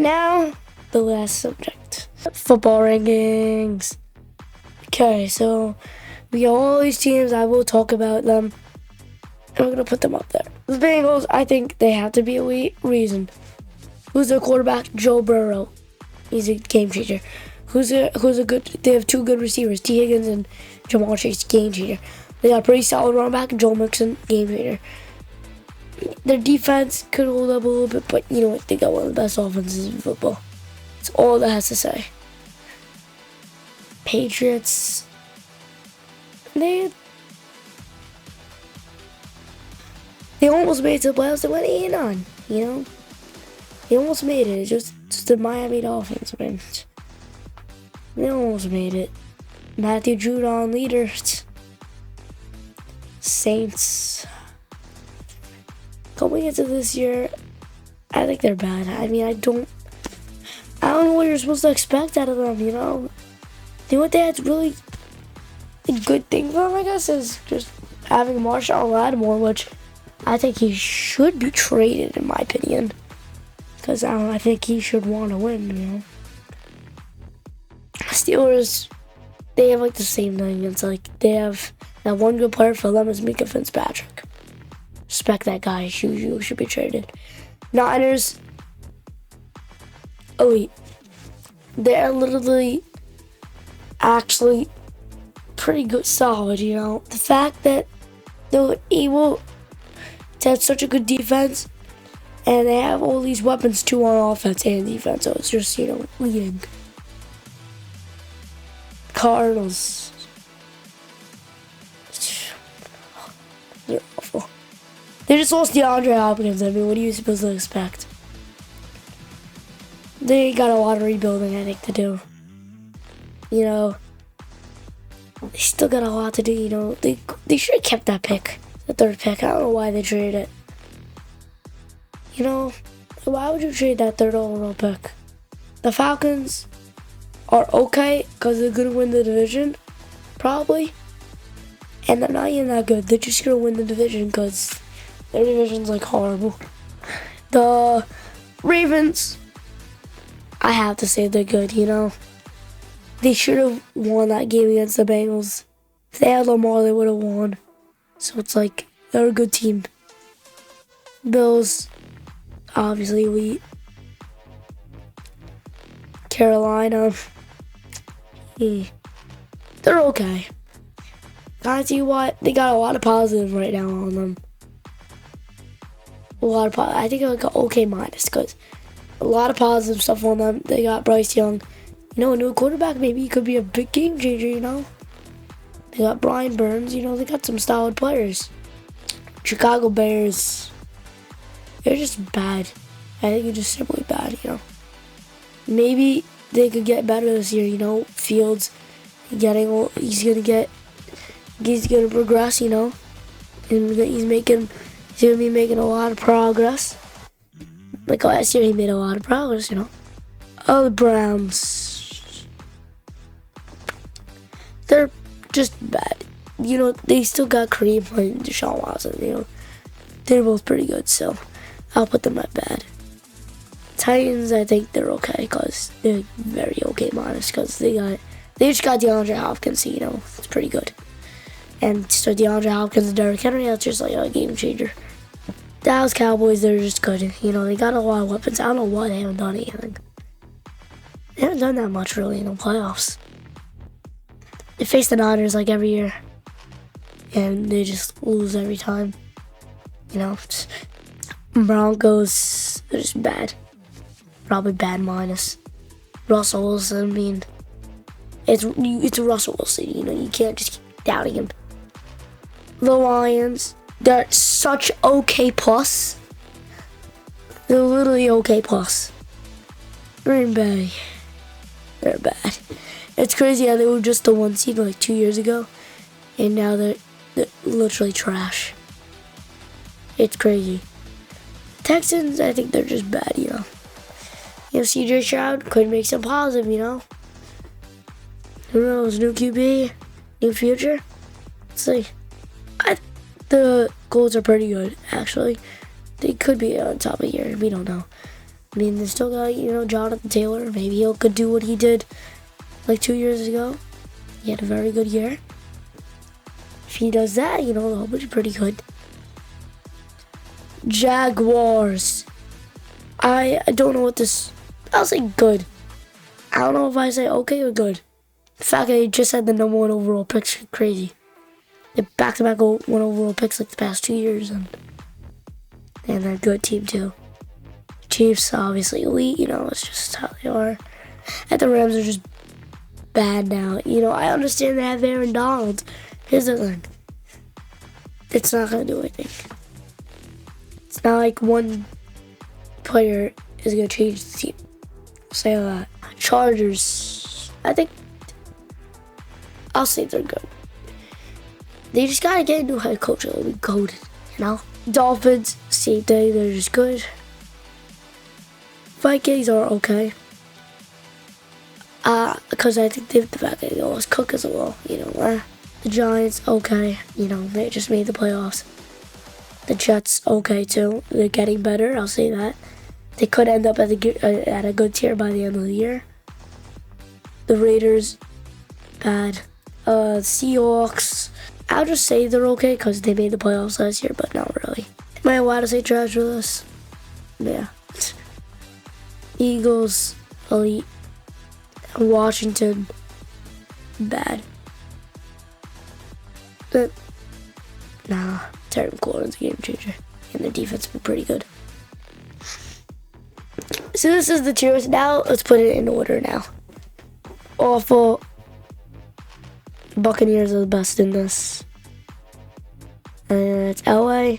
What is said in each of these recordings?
Now, the last subject. Football rankings. Okay, so we got all these teams. I will talk about them. And we're going to put them up there. The Bengals, I think they have to be a reason. Who's their quarterback? Joe Burrow. He's a game changer. Who's a good? They have two good receivers, T. Higgins and Jamal Chase, game changer. They got a pretty solid running back, Joe Mixon, game changer. Their defense could hold up a little bit, but you know what? They got one of the best offenses in football. That's all that has to say. Patriots, they almost made it to the playoffs. They went 8-9, you know? They almost made it. It's just the Miami Dolphins, man. They almost made it. Matthew Judon, leader. Saints. Going into this year, I think they're bad. I mean, I don't know what you're supposed to expect out of them, you know? The only thing that's really a good thing for them, I guess, is just having Marshawn Lattimore, which I think he should be traded, in my opinion. Because I think he should want to win, you know? Steelers, they have like the same thing. It's like they have that one good player for them is Minka Fitzpatrick. Respect that guy. He should be traded. Niners, elite. They're literally actually pretty good, solid, you know? The fact that they're able to have such a good defense and they have all these weapons too on offense and defense, so it's just, you know, leading. Cardinals. They're awful. They just lost DeAndre Hopkins. I mean, what are you supposed to expect? They got a lot of rebuilding, I think, to do. You know, they still got a lot to do, you know. They should have kept that pick, the third pick. I don't know why they traded it. You know, why would you trade that third overall pick? The Falcons are okay because they're going to win the division, probably. And they're not even that good. They're just going to win the division because their division's like horrible. The Ravens, I have to say they're good, you know. They should have won that game against the Bengals. If they had Lamar, they would have won. So it's like, they're a good team. Bills, obviously elite. Carolina, they're okay. I tell you what, they got a lot of positive right now on them. I think like an okay minus because a lot of positive stuff on them. They got Bryce Young, you know, a new quarterback. Maybe he could be a big game changer, you know. They got Brian Burns, you know. They got some solid players. Chicago Bears, they're just bad. I think they're just simply bad, you know. Maybe they could get better this year, you know. Fields, he's gonna progress, you know. And he's gonna be making a lot of progress. Like last year, he made a lot of progress, you know. Oh, the Browns, they're just bad. You know, they still got Kareem Hunt and Deshaun Watson, you know. They're both pretty good, so I'll put them at bad. Titans, I think they're okay because they're very okay minus because they just got DeAndre Hopkins, you know, it's pretty good. And so DeAndre Hopkins and Derrick Henry, that's just like a game changer. Dallas Cowboys, they're just good. You know, they got a lot of weapons. I don't know why they haven't done anything. They haven't done that much really in the playoffs. They face the Niners like every year. And they just lose every time. You know, Broncos, they're just bad. Probably bad minus. Russell Wilson, I mean, it's Russell Wilson, you know, you can't just keep doubting him. The Lions, they're such okay plus. They're literally okay plus. Green Bay, they're bad. It's crazy how they were just the 1 seed like 2 years ago, and now they're literally trash. It's crazy. Texans, I think they're just bad, you know. You know, CJ Stroud could make some positive, you know. Who knows? New QB, new future. Let's see. The Colts are pretty good, actually. They could be on top of the year. We don't know. I mean, they still got, Jonathan Taylor. Maybe he could do what he did like 2 years ago. He had a very good year. If he does that, they'll be pretty good. Jaguars. I don't know what this... I'll say good. I don't know if I say okay or good. The fact that they just had the number 1 overall pick's crazy. They back-to-back 1 overall picks like the past 2 years. And they're a good team too. Chiefs, obviously elite. It's just how they are. And the Rams are just bad now. I understand they have Aaron Donald. Here's the thing. It's not going to do anything. It's not like one player is going to change the team. Say that. Chargers, I'll say they're good. They just got to get a new head coach. It'll be goated, Dolphins, same thing. They're just good. Vikings are okay. Because I think the fact that they always cook as well. The Giants, okay. They just made the playoffs. The Jets, okay too. They're getting better, I'll say that. They could end up at a good tier by the end of the year. The Raiders, bad. Seahawks, I'll just say they're okay because they made the playoffs last year, but not really. Am I allowed to say trash for this? Yeah. Eagles, elite. Washington, bad. But, Terry McLaurin's a game changer. And their defense has been pretty good. So this is the tiers. Now, let's put it in order now. Awful. Buccaneers are the best in this. And it's LA.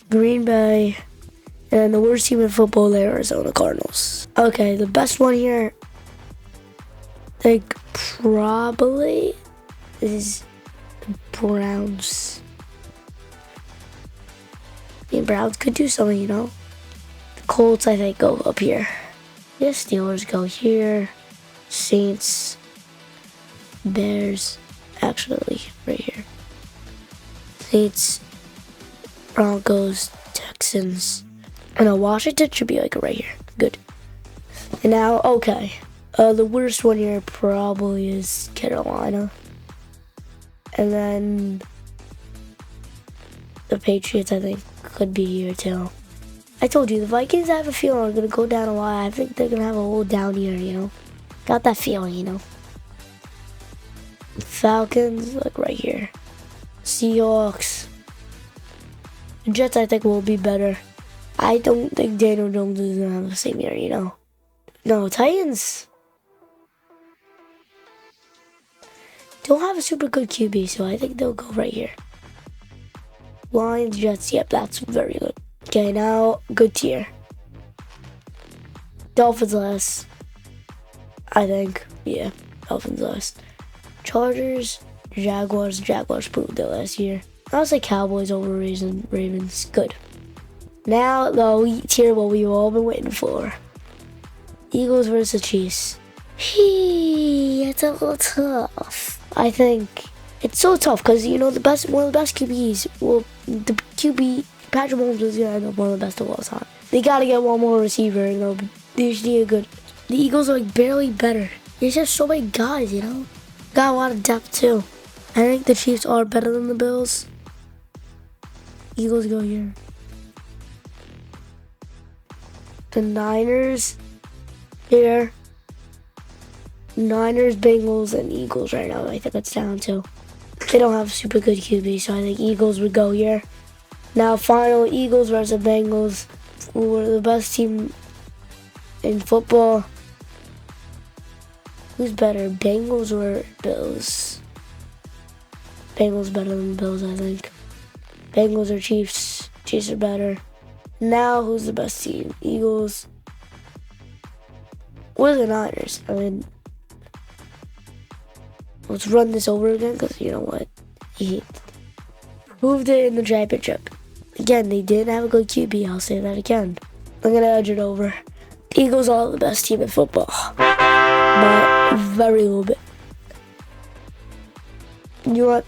Green Bay. And the worst team in football, the Arizona Cardinals. Okay, the best one here, I think probably is the Browns. The Browns could do something, The Colts, I think, go up here. The Steelers go here. Saints, Bears, actually, right here. Saints, Broncos, Texans. And Washington should be like right here. Good. And now, okay. The worst one here probably is Carolina. And then the Patriots, I think, could be here too. I told you, the Vikings, I have a feeling, are going to go down a lot. I think they're going to have a whole down year, Got that feeling, Falcons, like right here. Seahawks. Jets, I think, will be better. I don't think Daniel Jones is going to have the same year, No, Titans don't have a super good QB, so I think they'll go right here. Lions, Jets, yep, that's very good. Okay, now, good tier. Dolphins last. I think, yeah, Dolphins last. Chargers, Jaguars proved it last year. I would say Cowboys over Ravens, good. Now, the elite tier, what we've all been waiting for. Eagles versus Chiefs. It's a little tough. I think it's so tough because, one of the best QBs, the QB, Patrick Mahomes is going to end up one of the best of all time. They got to get one more receiver, they just need a good. The Eagles are barely better. There's just so many guys, Got a lot of depth too. I think the Chiefs are better than the Bills. Eagles go here. The Niners here. Niners, Bengals, and Eagles right now. I think it's down to. They don't have super good QB, so I think Eagles would go here. Now, final Eagles versus Bengals. Who are the best team in football? Who's better, Bengals or Bills? Bengals better than Bills, I think. Bengals or Chiefs? Chiefs are better. Now, who's the best team? Eagles. Or the Niners? Let's run this over again, because you know what? He proved it in the championship. Again, they didn't have a good QB. I'll say that again. I'm going to edge it over. The Eagles are the best team in football. By very little bit. You know what?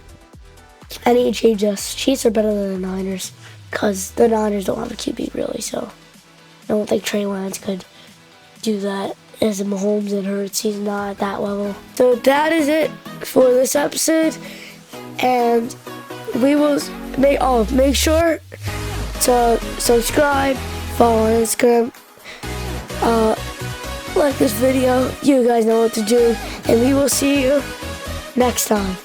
I need to change this. Chiefs are better than the Niners. Because the Niners don't have a QB, really, so... I don't think Trey Lance could do that. As Mahomes and Hurts, he's not at that level. So that is it for this episode, and we will make sure to subscribe, follow on Instagram, like this video. You guys know what to do, and we will see you next time.